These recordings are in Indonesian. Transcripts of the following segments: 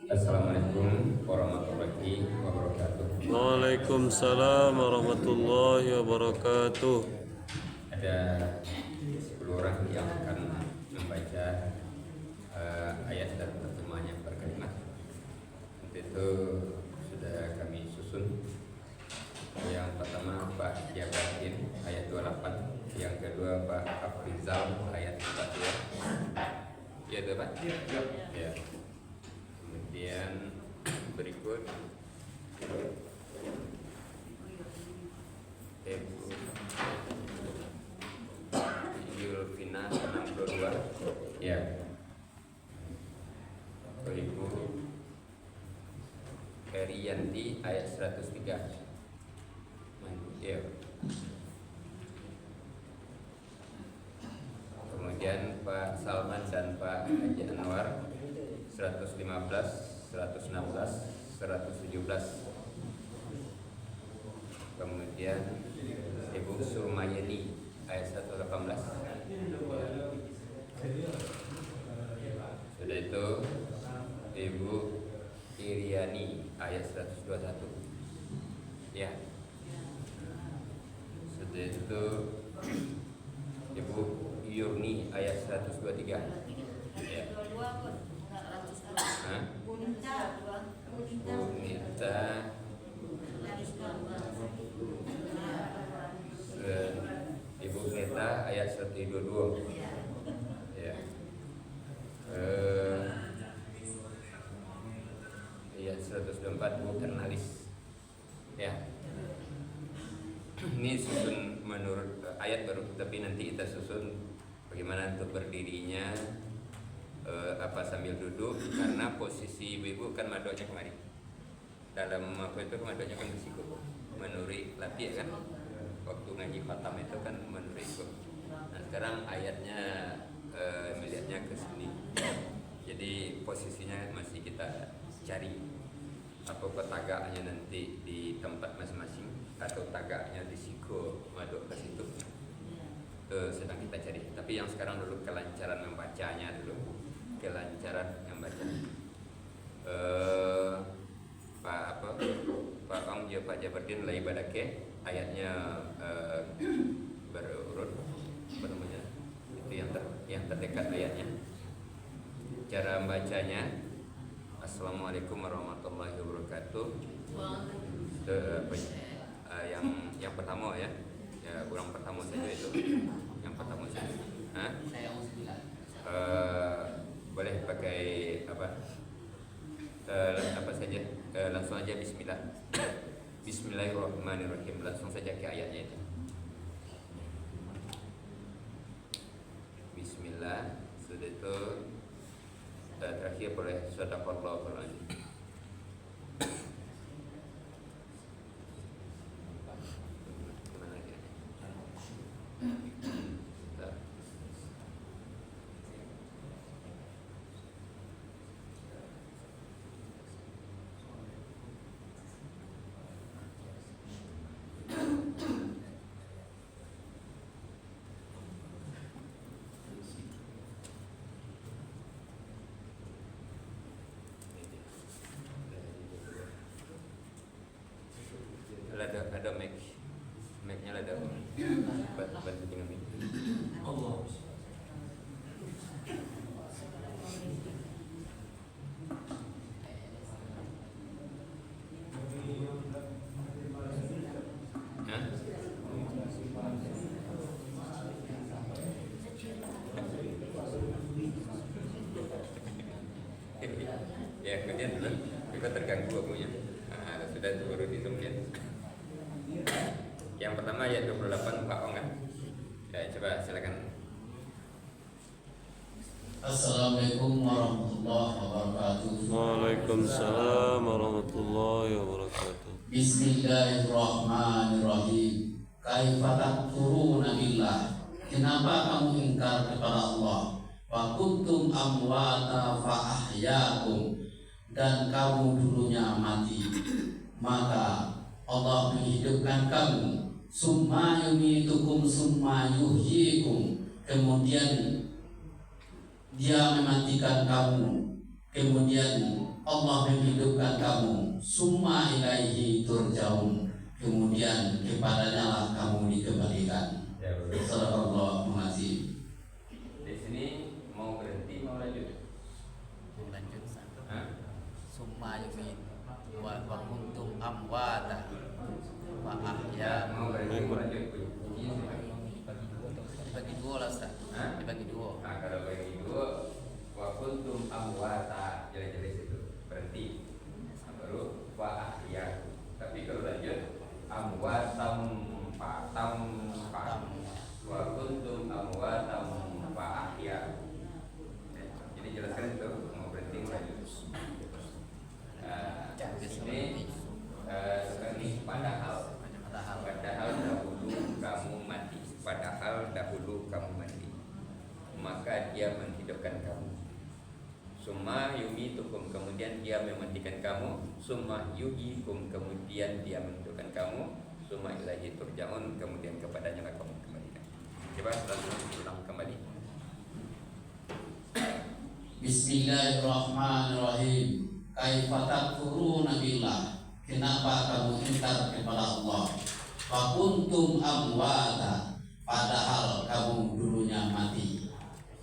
Assalamualaikum warahmatullahi wabarakatuh. Waalaikumsalam warahmatullahi wabarakatuh. Ada 10 orang yang akan membaca ayat dan pertemuan yang berkalimat. Untuk itu sudah kami susun. Yang pertama Pak Jabatin ayat 28, yang kedua Pak Afrizal ayat 42. Ya, Pak? Ya. Kemudian berikut Ibu Yulvina 62. Ya. Ibu Herianti ayat 103. Ya. Kemudian Pak Salman dan Pak Haji Anwar 115, 116, 117. Kemudian Ibu Surmayani ayat 118. Sudah itu Ibu Iriani ayat 121. Ya. Sudah itu Ibu Yurni ayat 123. Ya. Bunita Ibu Neta ayat 122. Ya. Ayat 124 Bu Ternalis. Ya. Ini susun menurut ayat baru, tapi nanti kita susun bagaimana untuk berdirinya, apa sambil duduk, karena posisi ibu kan madoknya kemari. Dalam apa itu madoknya kan ke siku, menuri lapi ya kan. Waktu ngaji khatam itu kan menuri itu. Nah sekarang ayatnya melihatnya ke sini. Jadi posisinya masih kita cari. Apa tagaknya nanti di tempat masing-masing atau tagaknya di siku madok ke situ. Sedang kita cari. Tapi yang sekarang dulu kelancaran membacanya dulu. Kelancaran membaca. Pak Ong Pak Jabardin lai badake ayatnya berurut apa namanya? Itu yang terdekat ayatnya. Cara membacanya Assalamualaikum warahmatullahi wabarakatuh. Yang pertama ya, kurang pertama saja itu. Yang pertama saja. Boleh pakai apa saja, langsung aja Bismillah. Bismillahirrahmanirrahim, langsung saja ke ayatnya itu. Bismillah. Sudah itu terakhir boleh sadaqallahul azim. Ada mic-nya ada bantu dengan mic. Allah. Ya kemudian dulu kita terganggu akunya. Sudah baru ditemukan. Yang pertama ayat 28 Pak Ong kan? Ya coba silakan. Assalamualaikum warahmatullahi wabarakatuh. Waalaikumsalam warahmatullahi wabarakatuh. Bismillahirrahmanirrahim. Kaifa takfuruna billah? Kenapa kamu ingkar kepada Allah? Wa kuntum amwata fa ahyaakum, dan kamu dulunya mati, maka Allah menghidupkan kamu. Summa yumitukum summa yuhyikum, kemudian Dia mematikan kamu, kemudian Allah menghidupkan kamu, summa ilaihi turjaun, kemudian kepadanya lah kamu dikembalikan. Ya, betul. Sadaqallahul azim. Di sini mau berhenti mau lanjut? lanjut satu Hah? summa yumin wa kuntum amwata wa Ya, ahya mau berhenti mau lanjut? dibagi dua lah Ustaz. Hah? Dibagi dua. Nah, kalau bagi dua, wa kuntum amwata, jelas-jelas itu berhenti. Nah, baru wa ahya. Tapi kalau lanjut amwatam fatam fa wa kuntum amwatam fa ahya. Jadi jelaskan itu mau berhenti mau lanjut. Di sini sekarang ini padahal dahulu kamu mati, padahal dahulu kamu mati, maka dia menghidupkan kamu. Summa yumitukum, kemudian dia mematikan kamu. Summa yuhyikum, kemudian dia menghidupkan kamu. Summa ilaihi turja'un, kemudian kepadanya lah kamu kembalikan. Coba langsung ulang kembali. Bismillahirrahmanirrahim. Kaifa takfuruna billah? Kenapa kamu ingkar kepada Allah? Fa kuntum amwata, padahal kamu dulunya mati.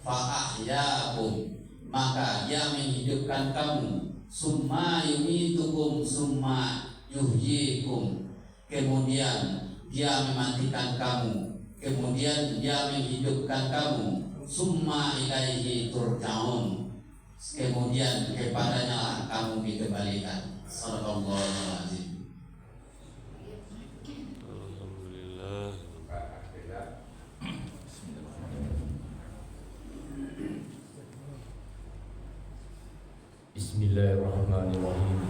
Fa ahyaakum, maka dia menghidupkan kamu. Summa yumitukum summa yuhyikum, kemudian dia mematikan kamu, kemudian dia menghidupkan kamu. Summa ilaihi turja'un, kemudian kepadanya lah kamu dikembalikan. Sadaqallahul azim. Alhamdulillah. Bismillahirrahmanirrahim.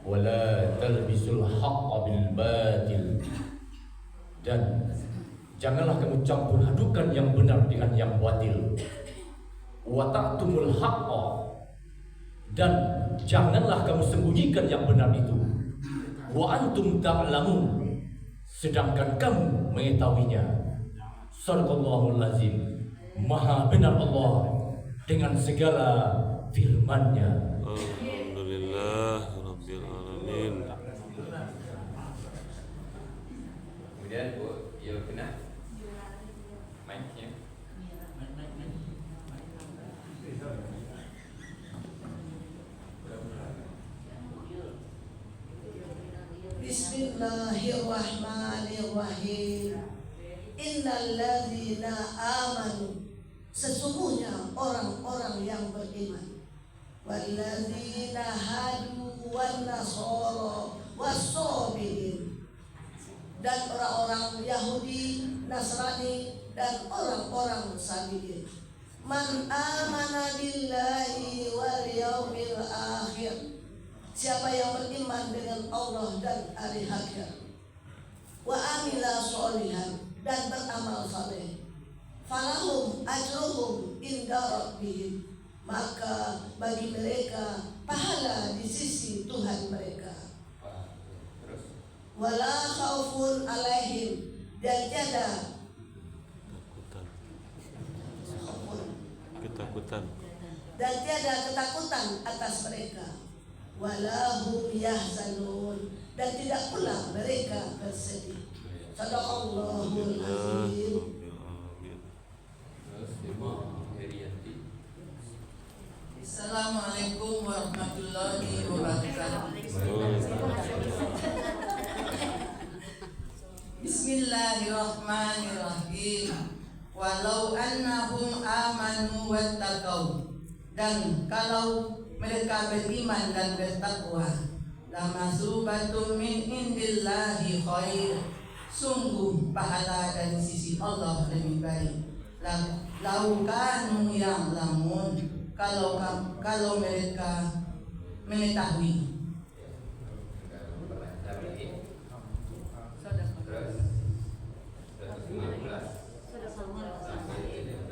Wala talbisul haqqa bil batil. Dan janganlah kamu campur adukan yang benar dengan yang batil. Wa ta'tumul haqqa, dan janganlah kamu sembunyikan yang benar itu. Wa antum ta'lamun, sedangkan kamu mengetahuinya. Shadaqallahul azim. Maha benar Allah dengan segala firman-Nya. Alhamdulillah Rabbil Alamin. Kemudian Bu Yulkina, mic-nya. Bismillahirrahmanirrahim. Innalladzina amanu, sesungguhnya orang-orang yang beriman. Walladzina hadu wan nasara was-sabiin, dan orang-orang Yahudi, Nasrani, dan orang-orang Sabiin. Man amana billahi wal yaumil akhir, siapa yang beriman dengan Allah dan hari akhir. Wa amila sholihan, dan beramal saleh. Falahum ajruhum inda rabbihim, maka bagi mereka pahala di sisi Tuhan mereka. Terus Wala khaufun alaihim, dan tiada Ketakutan. dan tiada ketakutan atas mereka. Wala hum yahzanun, dan tidak pula mereka bersedih. Sadaqallahul azim. Rabbil Alamin. terus Ibu Herianti. Assalamualaikum warahmatullahi wabarakatuh. Bismillahirrahmanirrahim. Walau annahum amanu wattaqau, dan kalau mereka beriman dan bertakwa, lamasubatun min indillahi khair, sungguh pahala dari sisi Allah lebih baik. Lau kanu ya'lamun, kalau mereka mengetahui. Terus 115 sampai 17.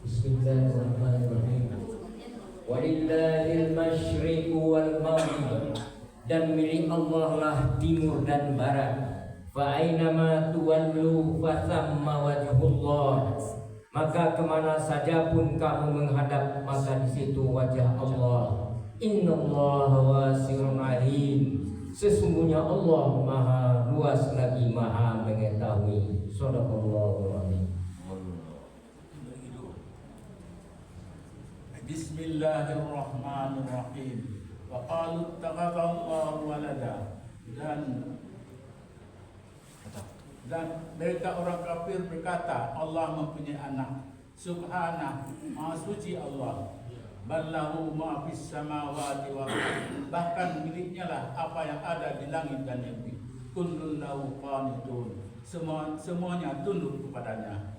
Bismillahirrahmanirrahim. Walillahil masyriqu wal maghrib, dan milik Allah lah timur dan barat. Fa ainama tuwallu fa thamma wajhullah, maka kemana saja pun kamu menghadap, maka di situ wajah Allah. Innallaha wasi'un alim. Sesungguhnya Allah maha luas lagi maha mengetahui. Shadaqallahul azim. Bismillahirrahmanirrahim. Wa qalu ittakhadallahu walada. Dan mereka orang kafir berkata Allah mempunyai anak. Subhanah, maha suci Allah. Ballahu ma fis samawati wal ardh. Bahkan miliknya lah apa yang ada di langit dan bumi. Kullun lahu qanitun. Semuanya tunduk kepadanya.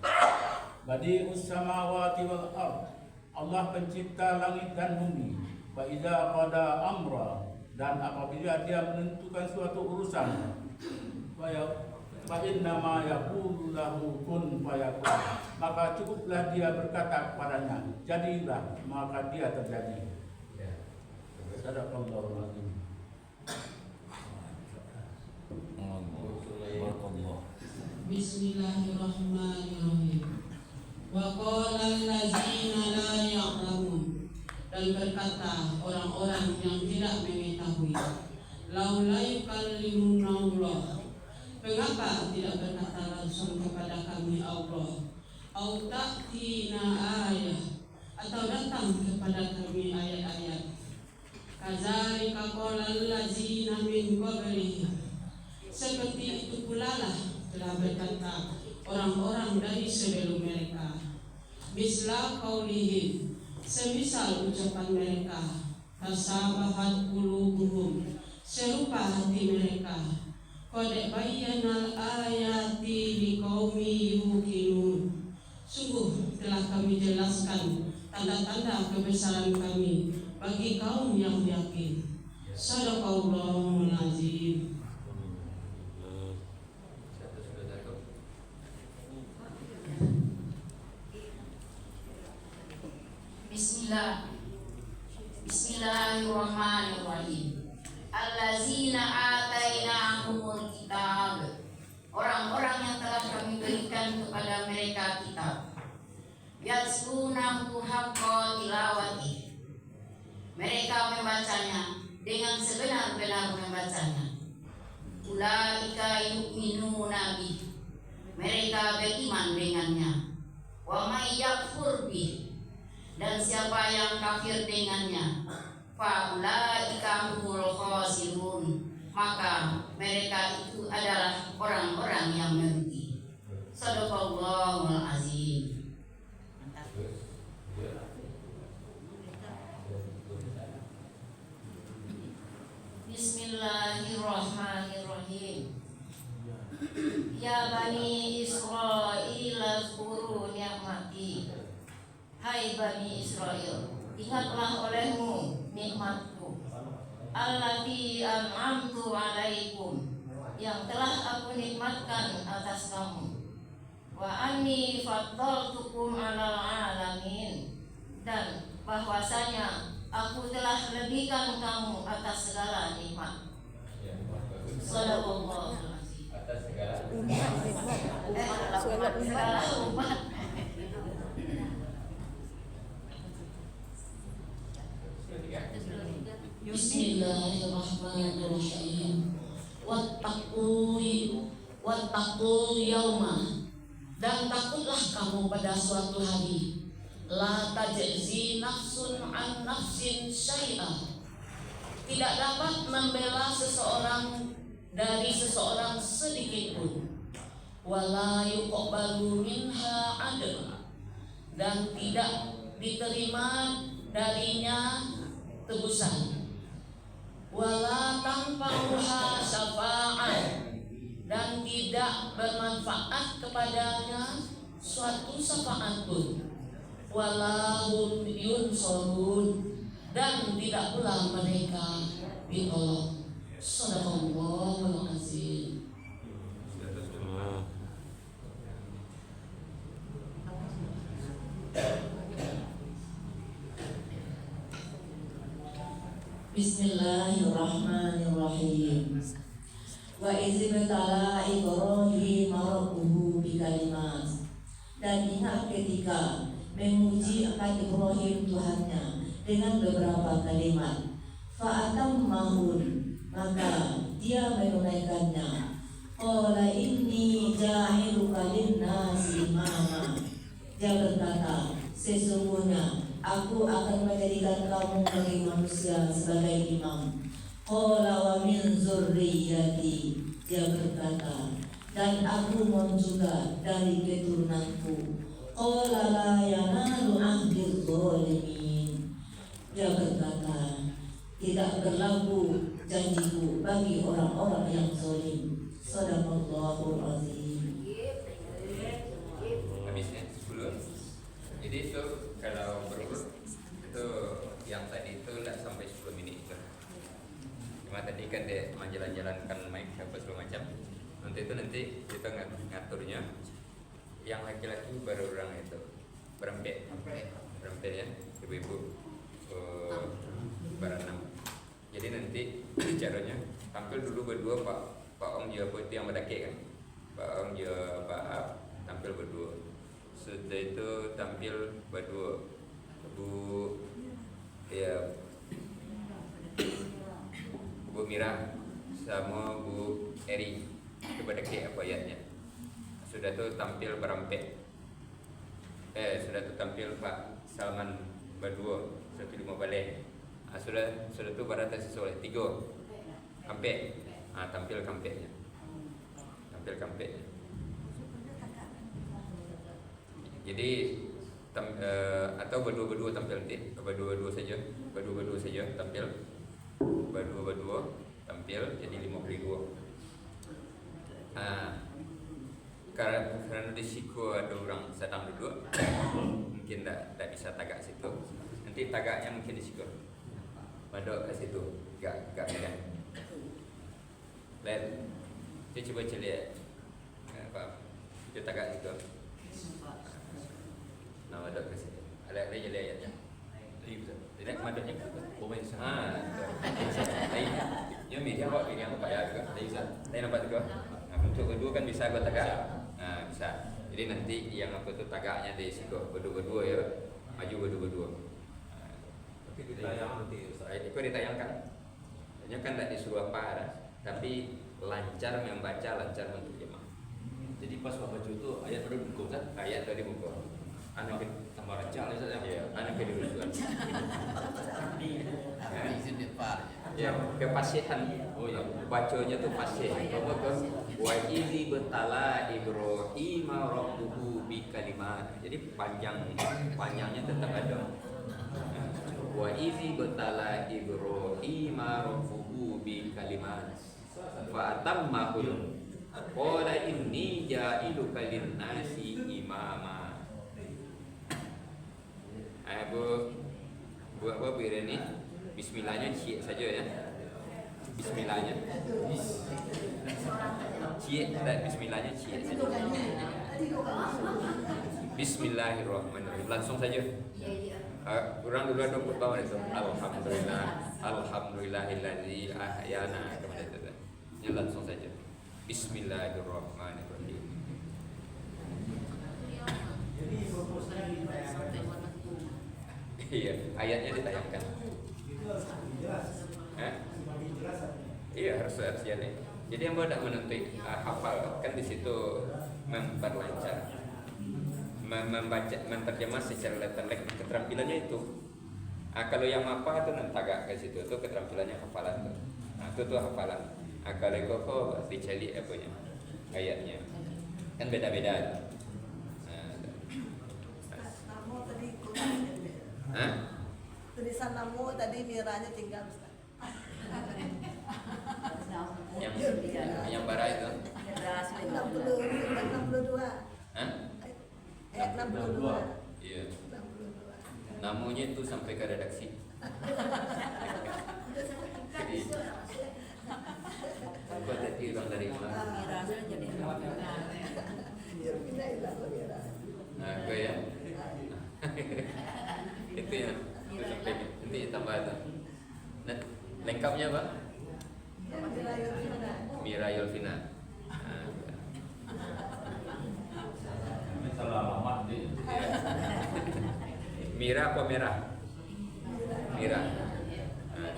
Badi'us samawati wal ardh. Allah pencipta langit dan bumi. Wa idza qada amra, dan apabila dia menentukan suatu urusan, fa inna ma yaqulu lahu kun fayakun, maka cukuplah dia berkata kepadanya, jadilah, maka dia terjadi. Sadaqallahul azim. Bismillahirrahmanirrahim. Wa qala allazina la ya'lamun, dan berkata orang-orang yang tidak mengetahui, laula yukallimuna Allah, mengapa tidak berkata langsung kepada kami Allah, au ta'tina ayah, atau datang kepada kami ayat-ayat. Kadzalika qala allazina min qablihim, seperti itu pula lah telah berkata orang-orang dari sebelum mereka. Misla qaulihim, semisal ucapan mereka, tasabahat qulubuhum, serupa hati mereka. Qad bayyanal ayati liqaumi yuqinun, sungguh telah kami jelaskan tanda-tanda kebesaran kami bagi kaum yang yakin. Shadaqallahul azim. Bismillahirrahmanirrahim. Allazina atainahumul kitab, orang-orang yang telah kami berikan kepada mereka kitab. Yatlunahu haqqa tilawati, mereka membacanya dengan sebenar-benar membacanya. Ulaika yu'minuna bih, mereka beriman dengannya. Wa may yakfur bih, dan siapa yang kafir dengannya, fa ulaika humul khasirun, maka mereka itu adalah orang-orang yang merugi. Shadaqallahul azim. Bismillahirrahmanirrahim. Ya Bani Israil azkuru ni'mati, hai Bani Israel, ingatlah olehmu nikmatku, allati an'amtu alaikum, yang telah aku nikmatkan atas kamu. Wa anni faddaltukum alal alamin, dan bahwasanya aku telah lebihkan kamu atas segala nikmat. Shadaqallahul azim. Atas segala segala umat. Bismillahirrahmanirrahim. Wattaqu yauma, dan takutlah kamu pada suatu hari, la tajzi nafsun an nafsin syai'ah, tidak dapat membela seseorang dari seseorang sedikit pun, wala yuqbalu minha adl, dan tidak diterima darinya tebusan, wala tanfa'uha syafa'ah, dan tidak bermanfaat kepadanya suatu syafaat pun, wala hum yunsorun, dan tidak pula mereka ditolong. Shadaqallahul azim. Bismillahirrahmanirrahim. Wa izibtala Ibrahim rabbuhu bikalimat, Dan ingat ketika memuji akan Ibrahim Tuhannya dengan beberapa kalimat. Fa'atammahun, maka dia menunaikannya. Qala inni ja'iluka linnasi imama. Dia berkata, sesungguhnya aku akan menjadikan kamu bagi manusia sebagai imam. Qala wa min zurriyyati. Dia berkata, dan aku mohon juga dari keturunanku. Qala la yanalu ahdil zalimin. Dia berkata, tidak berlaku janjiku bagi orang-orang yang zalim. Shadaqallahul azim. Habisnya 10. Jadi itu kalau berurut itu yang tadi itu tidak sampai 10 menit itu. Cuma tadi kan dia menjalan-jalankan mic apa segala macam. Nanti kita ngaturnya. Yang laki-laki baru orang itu berempet ya, ibu-ibu berenam. Jadi nanti caranya tampil dulu berdua Pak Ong juga putih yang berdaki kan, Pak Ong juga Pak Ab tampil berdua. Sudah itu tampil berdua Bu Mira sama Bu Eri itu berdaki apa ayatnya. Sudah tuh tampil berempet. Sudah tuh tampil Pak Salman berdua 1.5 balik. Sudah tuh berada sesuai 3 kampe. Tampil kampenya. Jadi atau berdua-berdua tampil nanti, berdua-berdua saja tampil. Berdua tampil jadi 52. Karena di siku ada orang sedang duduk, mungkin tak bisa tagak situ. Nanti tagaknya mungkin di siku. Madok ke situ, gak pegang. Lihat, dia coba lihat, dia tagak situ. Nah, madok ke situ. Ada jadi ayatnya. Tidak madoknya ke situ. Ya media apa ya juga. Saya nampak juga. Untuk berdua kan bisa gua tagak. Bisa. Jadi nanti yang apa tuh tagaknya di situ berdua ya. Maju berdua. Tapi ditayang nanti. Itu ditayangkan. Hanya kan tidak disuruh apa, tapi lancar membaca, lancar menerjemah. Jadi pas baca itu ayat baru buku kan? Ayat tadi buku. Anak tambah lancar ya. Anak kedua. Izin Pak. Ya, kepasihan. Oh ya, bacanya tuh fasih. Apa tuh? Wa izi betala Ibrahim rabbuhu bi kalimat. Jadi panjangnya tetap ada. Wa izi betala Ibrahim rabbuhu bi kalimat. Fa atammahum. Qala inni ja'iluka lin-nasi imama. Bu ini bismillahnya cie saja ya. Bismillahnya. Cie, bismillahnya cie saja. Bismillahirrahmanirrahim. Langsung saja. Kurang dulu ada bawah itu. Alhamdulillahilladzi ahyana. Ini langsung saja. Bismillahirrahmanirrahim. Iya, ayatnya ditayangkan. Iya harus jadi. Jadi yang tidak menuntut hafal kan di situ memperlancar, membaca, menerjemah secara letterlek keterampilannya itu. Kalau yang apa itu nanti agak ke situ itu keterampilannya hafalan tuh. Itu hafalan. Kalau kok dicari apanya ayatnya kan beda-beda. Tulisan namu tadi miranya tinggal Ustaz. Yang bara itu 62. Ayat 62. Iya. Namunya itu sampai ke redaksi. Jadi apa tadi orang dari mana? Nah, gue ya. Itu ya. Itu sampai nanti tambah itu. Nah, lengkapnya apa? Mira Yulvina. Salam Mira apa merah? Mira. Nah,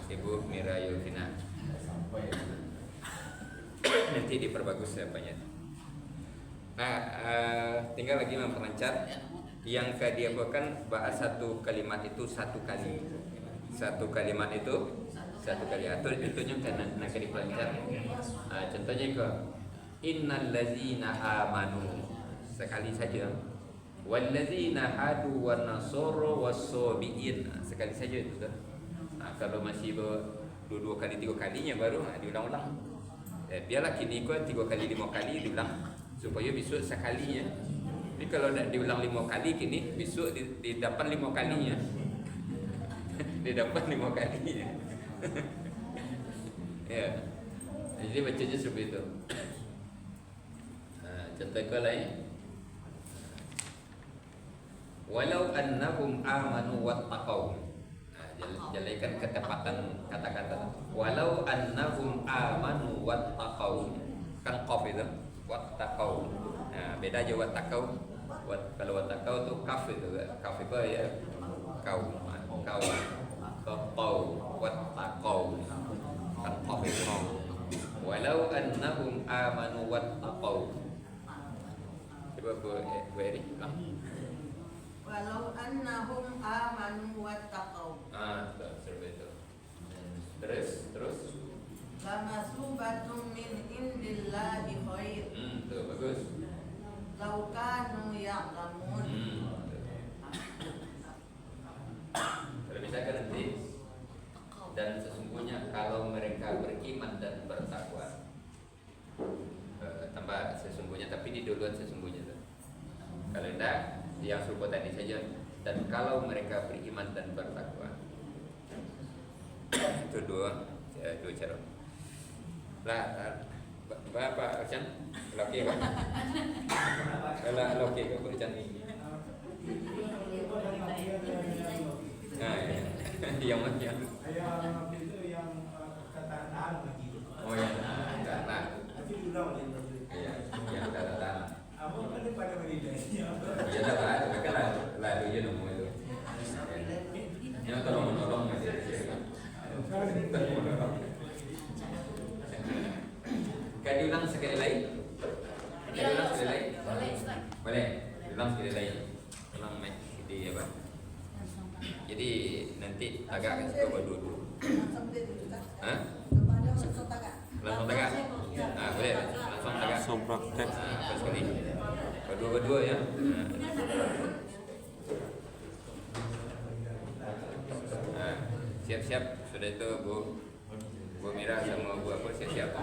Ibu Mira Yulvina. Nanti diperbagus apanya. Nah, tinggal lagi memperlancar. Yang kadiapakan bahas satu kalimat itu satu kali. Satu kalimat itu satu kali. Atau itunya kan nak dipelancar. Contohnya ke innal ladzina amanu sekali saja. Wal ladzina hadu wan nasara was-sabiin sekali saja itu kan. Kalau masih dua kali tiga kalinya baru diulang-ulang. Biarlah kini kau 3 kali 5 kali diulang supaya besok sekalinya. Jadi kalau dah diulang 5 kali kini besok didapat 5 kalinya. Didapat 5 kalinya. Ya. Jadi bacanya seperti itu. Contoh ke lain. Walau annahum amanu wattaqau. Jadikan ketepatan kata-kata. Walau annahum amanu wattaqau. Kan qaf itu. Wattaqau. Nah, beda aja wattaqau. Kalau wattaqau tu kaf itu. Kaf itu ya kau. Kau wattaqau. Kan qaf itu. Walau annahum amanu wattaqau. Coba Bu Eri. Walau annahum amanu wattaqau. Seperti itu. Terus. Lamasubatun min indillahi khair. Tuh bagus. Lau kanu ya'lamun. Kalau misalkan nanti dan sesungguhnya kalau mereka beriman dan bertakwa. Tambah sesungguhnya tapi di duluan sesungguhnya tuh. Kalau tidak yang serupa tadi saja. Dan kalau mereka beriman dan bertakwa. Itu dua cara. Lah, Pak Arcan, laki Pak. Kalau laki Pak Arcan ini. Nah, yang mana yang? Itu yang kata-kata begitu. Oh ya, kata. Iya, yang kata. Apa kan pada menilai? Iya dah, kan lah dia nemu itu. Yang tolong menolong aja. Kan diulang sekali lagi. Diulang sekali lagi. Boleh. Diulang sekali lagi. Ulang mic di apa? Jadi nanti agak coba dulu. Hah? Langsung tagak. Boleh. Langsung tagak. Langsung praktek. Apa sekali? Berdua ya. Siap-siap sudah itu Bu Mira sama Bu apa siap-siap.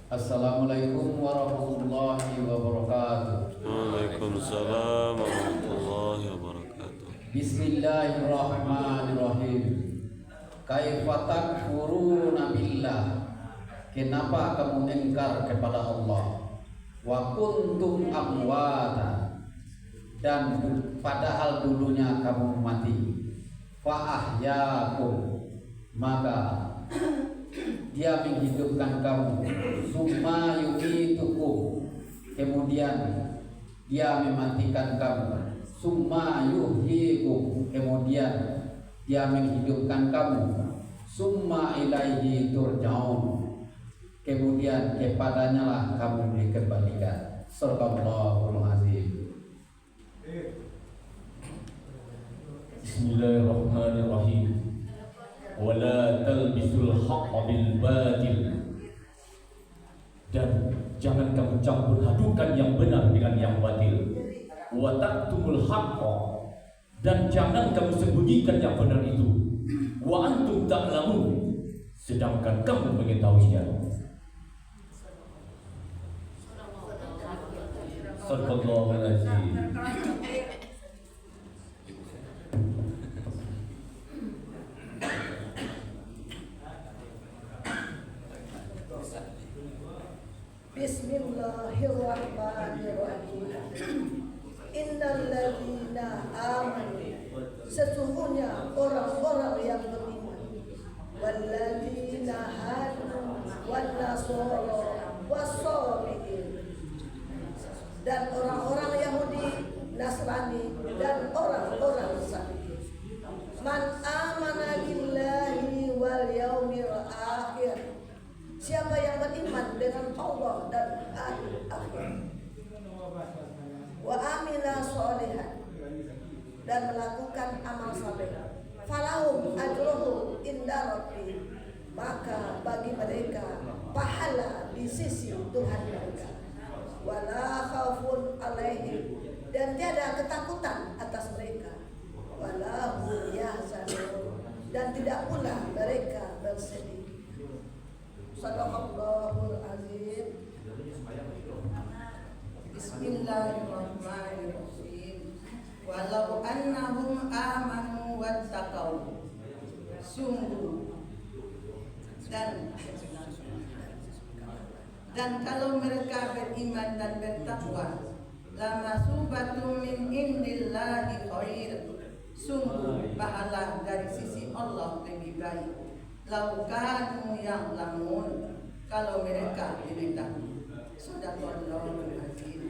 Assalamualaikum warahmatullahi wabarakatuh. Waalaikumsalam warahmatullahi wabarakatuh. Bismillahirrahmanirrahim. Kaifa takfuruna billah? Kenapa kamu ingkar kepada Allah? Wa kuntum amwata, dan padahal dulunya kamu mati. Fa ahyakum, maka Dia menghidupkan kamu. Summa yumitukum, kemudian Dia mematikan kamu. Summa yuhyikum, kemudian Dia menghidupkan kamu. Summa ilaihi turja'un, kemudian kepadanya lah kamu dikembalikan. Shallallahul azim. Bismillahirrahmanirrahim. Wala talbisul haqqa bil batil, dan jangan kamu campur adukan yang benar dengan yang batil. Wa taktumul haqqa, dan jangan kamu sembunyikan yang benar itu. Wa antum ta'lamun, sedangkan kamu mengetahuinya. Sallallahu alaihi wasallam. Bismillahirrahmanirrahim. Innal ladzina amanu, sesungguhnya orang-orang yang beriman. walladzina hadu wan nasara was-sabiin, dan orang-orang Yahudi, Nasrani, dan orang-orang Sabiin. Man amana billahi wal yaumil akhir, siapa yang beriman dengan Allah dan hari akhir, wa amila sholihan, dan melakukan amal saleh, falahum ajruhum inda rabbihim, maka bagi mereka pahala di sisi Tuhan mereka, wala khaufun alaihim, dan tiada ketakutan atas mereka, wala hum yahzanun, dan tidak pula mereka bersedih. Shadaqallahul azim. Bismillahirrahmanirrahim. Walau annahum amanu wattaqau, sungguh dan kalau mereka beriman dan bertakwa, lamasubatum min indillahi khair, sungguh pahala dari sisi Allah lebih baik. Lau kanu ya'lamun, kalau mereka mengetahui. Shadaqallahul azim.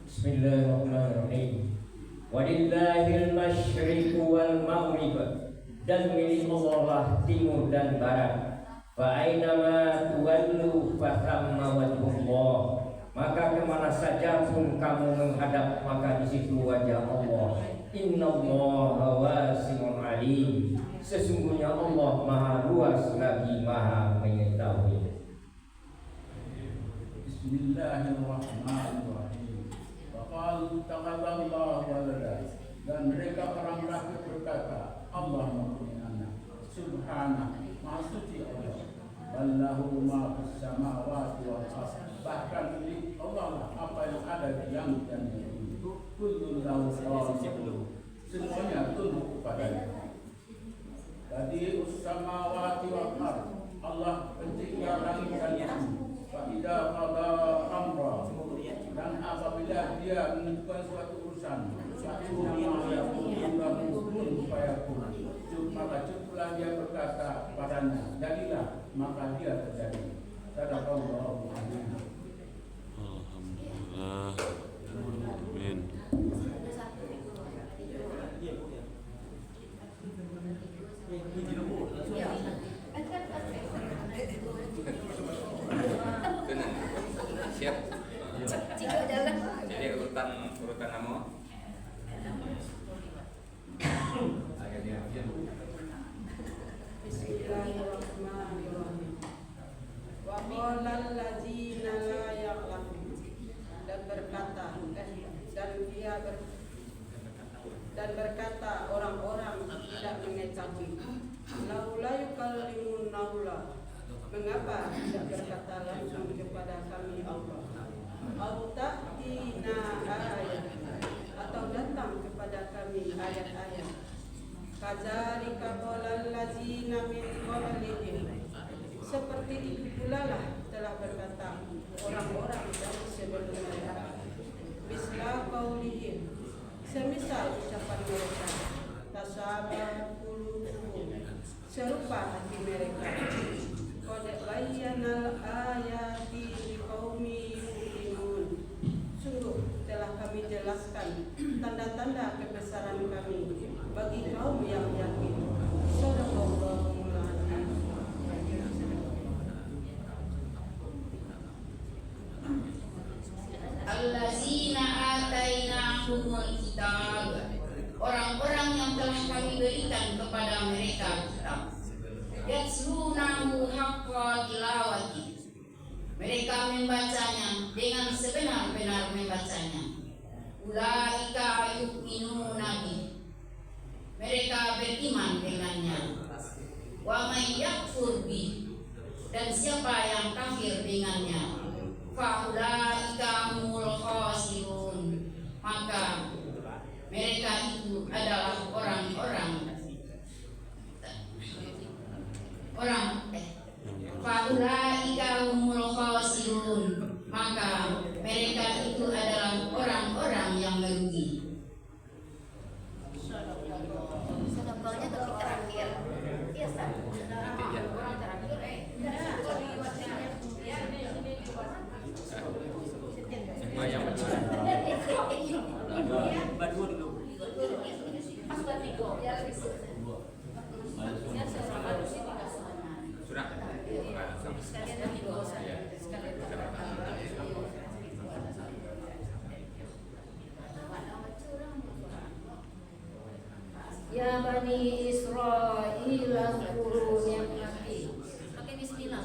Bismillahirrahmanirrahim. Walillahil masyriqu wal maghrib, dan milik Allah timur dan barat. Fa ainama tuwallu fa thamma wajhullah, maka kemana saja pun kamu menghadap, maka di situ wajah Allah. Innallaha wasi'un alim, sesungguhnya Allah maha luas lagi maha mengetahui. Bismillahirrahmanirrahim. Waqalu takhadallahu walada, dan mereka orang kafir berkata, Allah mempunyai anak. Subhana, maha suci Allah. Wallahu ma fis samawati wal ardh, bahkan milik Allah lah apa yang ada di langit dan di bumi. Kullun lahu qanitun, semuanya tunduk kepadanya. Tadi samawati wal ardh, Allah pencipta langit dan bumi. Fa idza qada amra, dan apabila dia menentukan suatu urusan, maka cukuplah dia berkata padanya, jadilah, maka dia terjadi. Shadaqallahu azim. Alhamdulillah. Amin. Tenang. Siap. Jadi urutan kamu. Bismillahirrahmanirrahim. Wa qala allazina la ya'lamun, dan berkata orang-orang tidak mengetahui, laula yukallimun naula, mengapa tidak berkata langsung kepada kami Allah, au ta'tina ayat, atau datang kepada kami ayat-ayat. Kadzalika qalal ladzina min qablihim, seperti itu pula lah telah berkata orang-orang dari sebelum mereka. Misla qaulihim, semisal ucapan mereka, tasabah qulubuhum, serupa hati mereka. Qad bayyanal ayati liqaumi yu'minun, sungguh telah kami jelaskan tanda-tanda kebesaran kami bagi kaum yang yakin. Shadaqallahul azim. Allazina atainahumul kitab, orang-orang yang telah kami berikan kepada mereka kitab. Yatlunahu haqqa tilawati, mereka membacanya dengan sebenar-benar membacanya. Ulaika yu'minuna bih, mereka beriman dengannya. Wa may yakfur bih, dan siapa yang kafir dengannya, fa ulaika humul khasirun, maka mereka itu adalah fa ulaika humul khasirun, maka Sudah. Ya Bani Israil azkuru ni'mati. Pakai bismillah.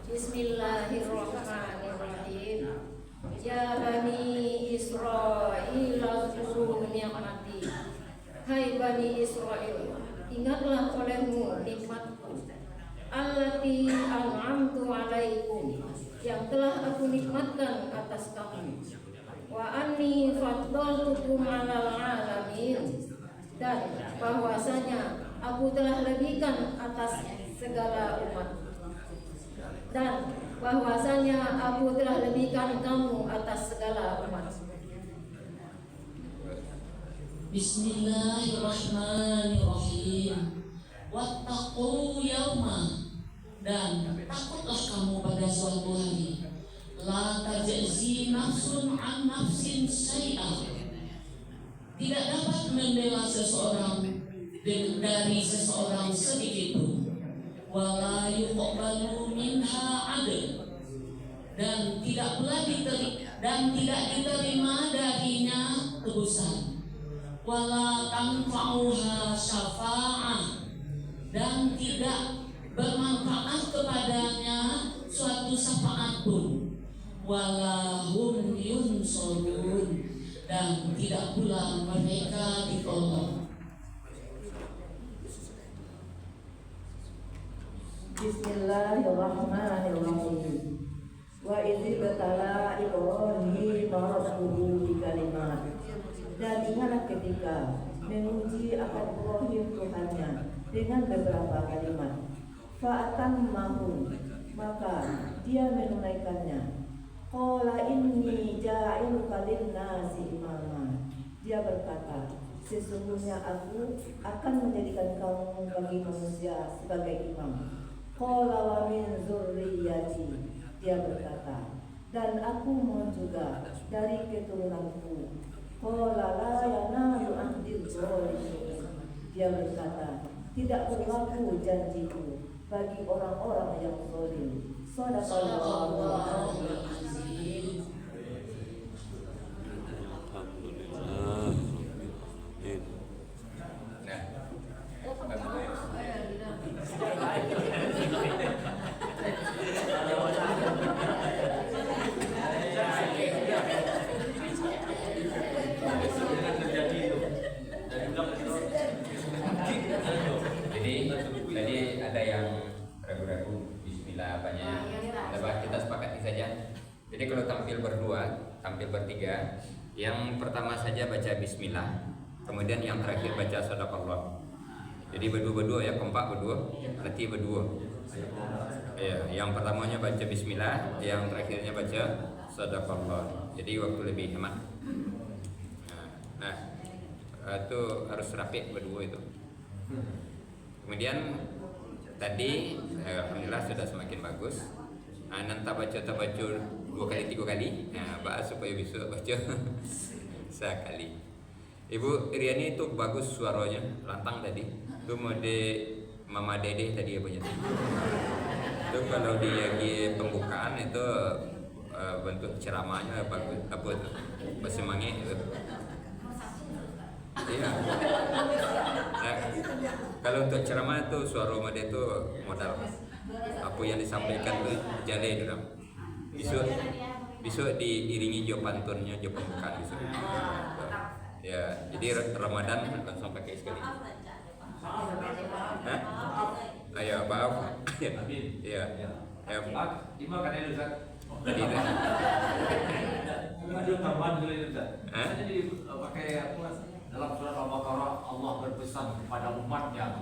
Bismillahirrahmanirrahim. Ya Bani Israil azkuru ni'mati. Hai Bani Israel, ingatlah olehmu nikmatku. Allati an'amtu alaikum, yang telah aku nikmatkan atas kamu. Wa anni faddaltukum 'alal 'alamin, dan bahwasanya aku telah lebihkan atas segala umat, dan bahwasanya aku telah lebihkan kamu atas segala umat. Bismillahirrahmanirrahim. Wattaqu yauma, dan takutlah kamu pada suatu hari. La tajzi nafsun an nafsin syai'ah, tidak dapat membela seseorang dari seseorang sedikit pun. Wala yuqbalu minha adl, dan tidak diterima darinya tebusan. Wala tanfa'uha syafa'ah, dan tidak bermanfaat kepadanya suatu syafaat pun. Walahum yunsurun, dan tidak pula mereka ditolong. Bismillahirrahmanirrahim. Wa idh batala Ibrahim rabbuhu bikalimat, dan ingatlah ketika menguji akan Ibrahim Tuhannya dengan beberapa kalimat. Fa'atammahum, maka dia menunaikannya. Qala inni ja'iluka lin-nasi imama, dia berkata, sesungguhnya aku akan menjadikan kamu bagi manusia sebagai imam. Qala wa min dzurriyyati, dia berkata, dan aku mohon juga dari keturunanku. Qala la yanalu ahdil zalimin, dia berkata, tidak berlaku janjiku bagi orang-orang yang zalim. Shadaqallahu al-azim. Alhamdulillah. Jadi ada yang ragu-ragu bismillah apanya. Kita sepakati saja. Jadi kalau tampil berdua, tampil bertiga, yang pertama saja baca bismillah, kemudian yang terakhir baca sadaqallah. Jadi berdua-berdua ya, kompak berdua, berarti berdua. Ya, yang pertamanya baca bismillah, yang terakhirnya baca sadaqallah. Jadi waktu lebih hemat. Nah, itu harus rapi berdua itu. Kemudian tadi alhamdulillah sudah semakin bagus. Nanti baca 2 kali 3 kali. Nah, bahas supaya bisa baca sekali. Ibu Iriani itu bagus suaranya, lantang tadi. Itu mode Mama Dede tadi apa itu? Itu kalau di lagi pembukaan itu bentuk ceramahnya bagus, apa itu? Bersemangat itu. Iya. Nah, kalau untuk ceramah itu suara Made itu modal apa yang disampaikan itu jale dalam. Besok diiringi jo pantunnya, jo pembukaan besok. Ya, jadi Ramadan langsung pakai sekali. Hah? Ayo, maaf. Iya. Ya, Ima kan itu Ustaz. tadi itu. Ada tambahan dulu itu Ustaz. Jadi pakai apa? Dalam surat Al-Baqarah Allah berpesan kepada umatnya.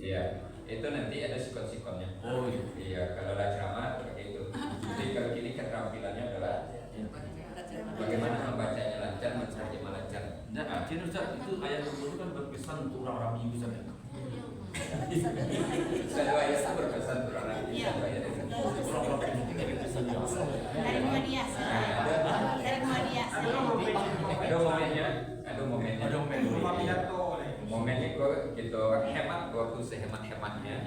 Iya, itu nanti ada sikon-sikonnya. Oh iya. Iya, kalau ada ceramah pakai itu. Jadi kalau gini keterampilannya adalah bagaimana membacanya lancar, menerjemah lancar. Nah, Ustaz itu ayat 20 kan berpesan berpesan untuk orang-orang ibu sana. Satu ayat itu berpesan untuk orang ini. Satu ayat itu. Orang-orang pendidik ada pesan yang sama. Dari Muhammadiyah. Dari Muhammadiyah. Ada momennya. Ada momennya. Ada momen. Momen itu kita hemat waktu sehemat-hematnya.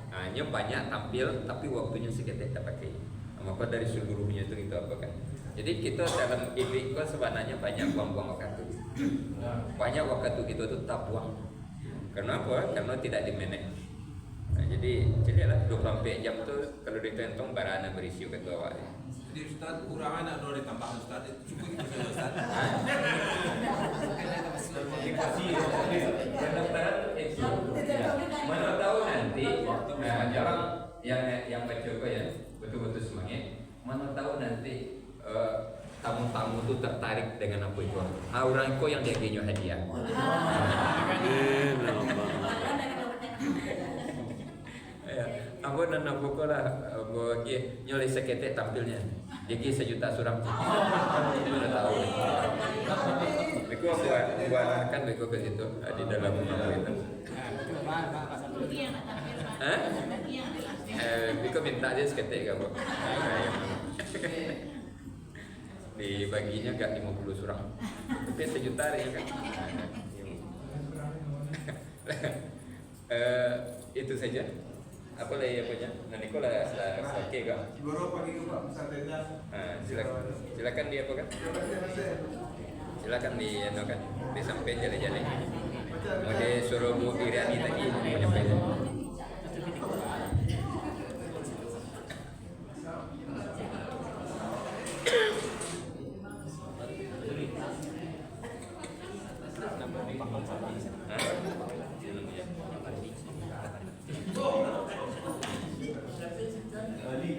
Hanya banyak tampil tapi waktunya sedikit tak pakai. Maka dari seluruhnya itu kita apa kan? Jadi kita dalam ini itu sebenarnya banyak buang-buang waktu. Banyak waktu kita itu tak buang. Kenapa? Karena tidak dimanage. Nah, jadi lah 24 jam tu kalau ditentong barana berisi kata awak. Jadi Ustaz kurang anak dulu ditambahkan Ustaz itu cukup itu saja Ustaz. Pendaftaran itu mana tahu nanti orang yang baca ya betul-betul semangat. Mana tahu nanti tamu-tamu itu tertarik dengan apa itu. Orang itu yang dia genyo hadiah. Aku dan aku lah bagi nyoleh seketek tampilnya. Jadi 1 juta suram. Sudah tahu. Aku buatkan beko ke situ di dalam itu. Beko minta dia seketek kamu. Dibaginya gak 50 suram. Tapi 1 juta ya kan. Itu saja. Apa lagi apanya? Nanti kau lah oke kan? Baru pagi ke Pak pesantrennya. Silakan dia apa kan? Silakan di kan? Di sampai jalan-jalan. Mau dia suruh Bu Iriani tadi menyampaikan.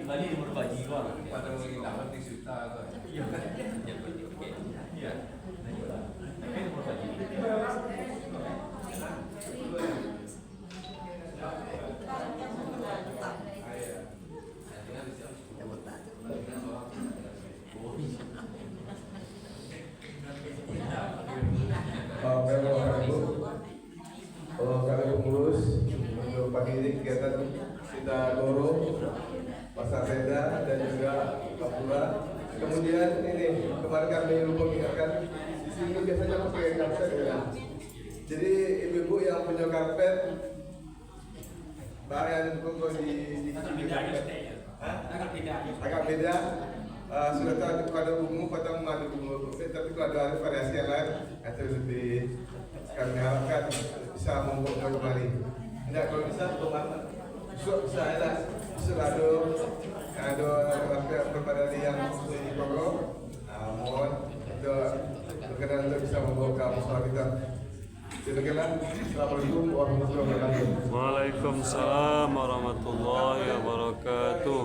Kali ini berbagi gua. Pada mungkin dapat di juta atau. Iya kan? Iya. Ini berbagi. Kami pengurus untuk pagi ini kegiatan kita dorong Pasar Reda dan juga Kapura. Kemudian ini kemarin kami lupa mengingatkan di sini biasanya pakai karpet ya. Jadi ibu-ibu yang punya karpet bahan koko di agak beda. Sudah tahu ada bunga, pada mengadu bunga, tapi kalau ada variasi yang lain, itu lebih kami harapkan bisa membawa kembali. Tidak kalau bisa bisa ada berbadani yang di Pokok. Mohon berkenan untuk bisa membawa kamu sholat kita. Demikianlah. Assalamualaikum warahmatullahi wabarakatuh. Waalaikumsalam warahmatullahi wabarakatuh.